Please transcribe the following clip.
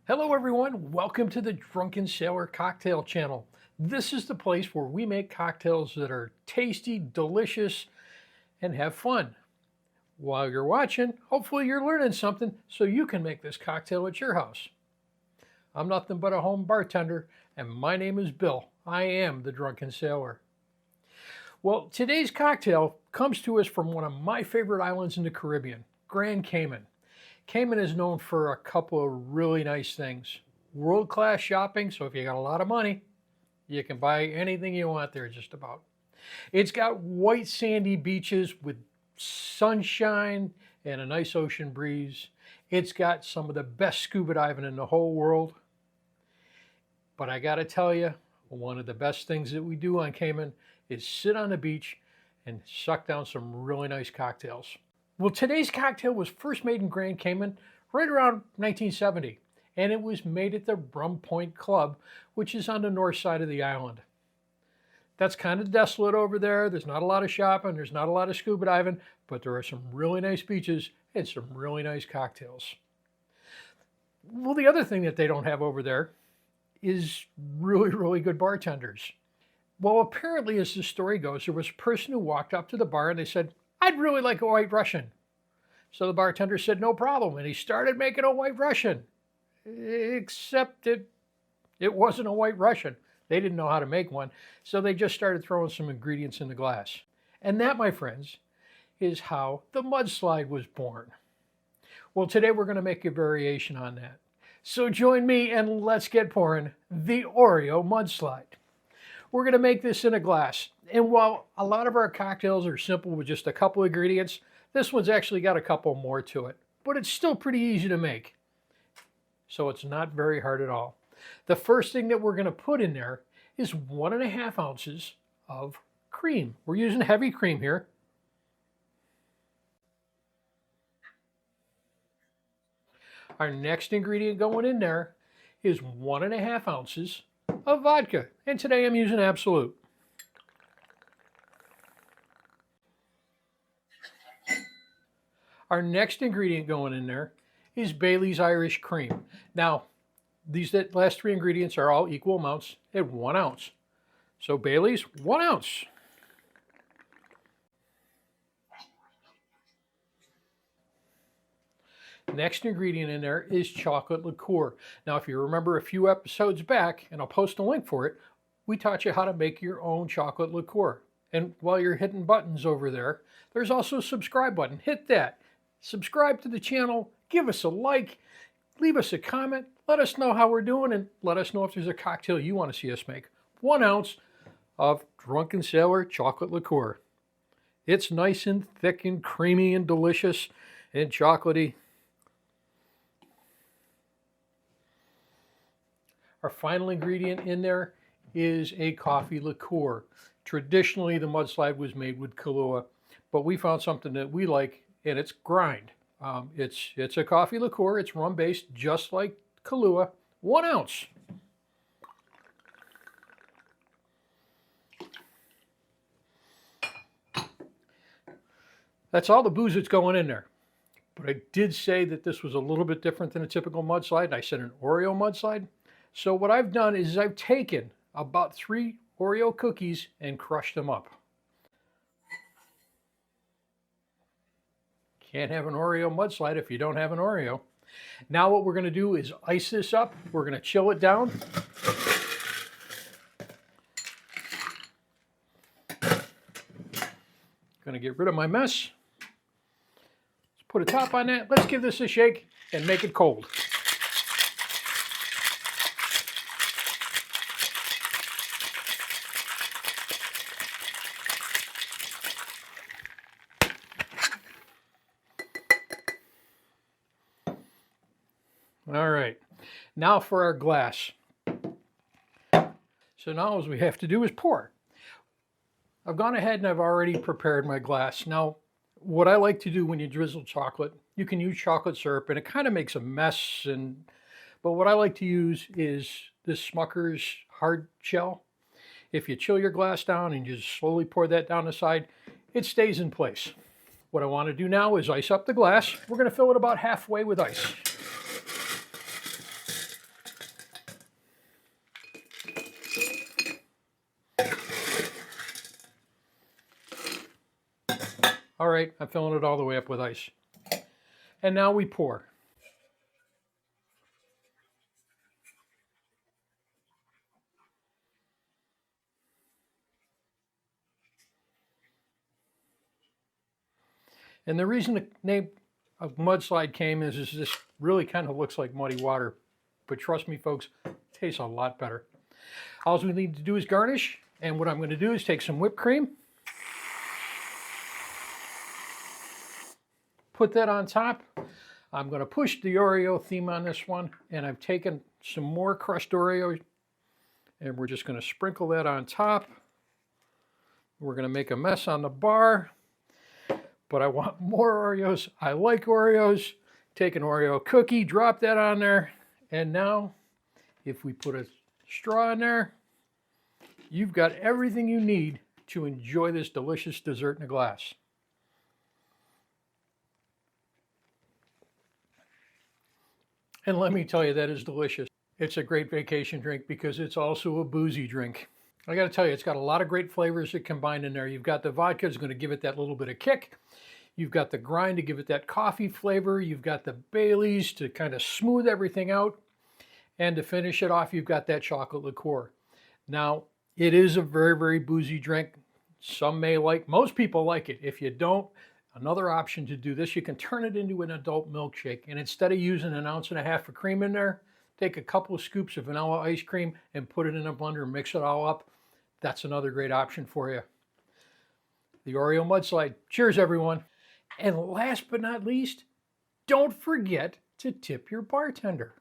Hello everyone, welcome to the Drunken Sailor Cocktail Channel. This is the place where we make cocktails that are tasty, delicious, and have fun. While you're watching, hopefully you're learning something so you can make this cocktail at your house. I'm nothing but a home bartender, and my name is Bill. I am the Drunken Sailor. Well, today's cocktail comes to us from one of my favorite islands in the Caribbean, Grand Cayman. Cayman is known for a couple of really nice things. World-class shopping, so if you got a lot of money, you can buy anything you want there just about. It's got white sandy beaches with sunshine and a nice ocean breeze. It's got some of the best scuba diving in the whole world. But I gotta tell you, one of the best things that we do on Cayman is sit on the beach and suck down some really nice cocktails. Well, today's cocktail was first made in Grand Cayman right around 1970, and it was made at the Rum Point Club, which is on the north side of the island. That's kind of desolate over there. There's not a lot of shopping, there's not a lot of scuba diving, but there are some really nice beaches and some really nice cocktails. Well, the other thing that they don't have over there is really good bartenders. Well, apparently, as the story goes, there was a person who walked up to the bar and they said, "I'd really like a White Russian." So the bartender said, "No problem." And he started making a White Russian, except it wasn't a White Russian. They didn't know how to make one. So they just started throwing some ingredients in the glass. And that, my friends, is how the mudslide was born. Well, today we're going to make a variation on that. So join me and let's get pouring the Oreo Mudslide. We're going to make this in a glass. And while a lot of our cocktails are simple with just a couple ingredients, this one's actually got a couple more to it. But it's still pretty easy to make. So it's not very hard at all. The first thing that we're going to put in there is 1.5 ounces of cream. We're using heavy cream here. Our next ingredient going in there is 1.5 ounces of vodka. And today I'm using Absolute. Our next ingredient going in there is Bailey's Irish Cream. Now, these last three ingredients are all equal amounts at 1 ounce. So Bailey's, 1 ounce. Next ingredient in there is chocolate liqueur. Now, if you remember a few episodes back, and I'll post a link for it, we taught you how to make your own chocolate liqueur. And while you're hitting buttons over there, there's also a subscribe button. Hit that. Subscribe to the channel, give us a like, leave us a comment, let us know how we're doing, and let us know if there's a cocktail you want to see us make. 1 ounce of Drunken Sailor chocolate liqueur. It's nice and thick and creamy and delicious and chocolatey. Our final ingredient in there is a coffee liqueur. Traditionally, the mudslide was made with Kahlua, but we found something that we like, and it's grind. It's a coffee liqueur. It's rum-based, just like Kahlua. 1 ounce. That's all the booze that's going in there. But I did say that this was a little bit different than a typical mudslide, and I said an Oreo mudslide. So what I've done is I've taken about 3 Oreo cookies and crushed them up. Can't have an Oreo mudslide if you don't have an Oreo. Now what we're going to do is ice this up. We're going to chill it down. Going to get rid of my mess. Let's put a top on that. Let's give this a shake and make it cold. All right, now for our glass. So now all we have to do is pour. I've gone ahead and I've already prepared my glass. Now, what I like to do when you drizzle chocolate, you can use chocolate syrup and it kind of makes a mess. But what I like to use is this Smucker's hard shell. If you chill your glass down and you just slowly pour that down the side, it stays in place. What I want to do now is ice up the glass. We're going to fill it about halfway with ice. right, I'm filling it all the way up with ice. And now we pour. And the reason the name of Mudslide came is this really kind of looks like muddy water. But trust me, folks, it tastes a lot better. All we need to do is garnish. And what I'm going to do is take some whipped cream, put that on top. I'm going to push the Oreo theme on this one. And I've taken some more crushed Oreo. And we're just going to sprinkle that on top. We're going to make a mess on the bar. But I want more Oreos. I like Oreos. Take an Oreo cookie, drop that on there. And now, if we put a straw in there, you've got everything you need to enjoy this delicious dessert in a glass. And let me tell you, that is delicious. It's a great vacation drink because it's also a boozy drink. I got to tell you, it's got a lot of great flavors that combine in there. You've got the vodka, it's going to give it that little bit of kick. You've got the grind to give it that coffee flavor. You've got the Baileys to kind of smooth everything out. And to finish it off, you've got that chocolate liqueur. Now, it is a very, very boozy drink. Some may like, most people like it. If you don't, another option to do this, you can turn it into an adult milkshake. And instead of using 1.5 ounces of cream in there, take a couple of scoops of vanilla ice cream and put it in a blender and mix it all up. That's another great option for you. The Oreo Mudslide. Cheers, everyone. And last but not least, don't forget to tip your bartender.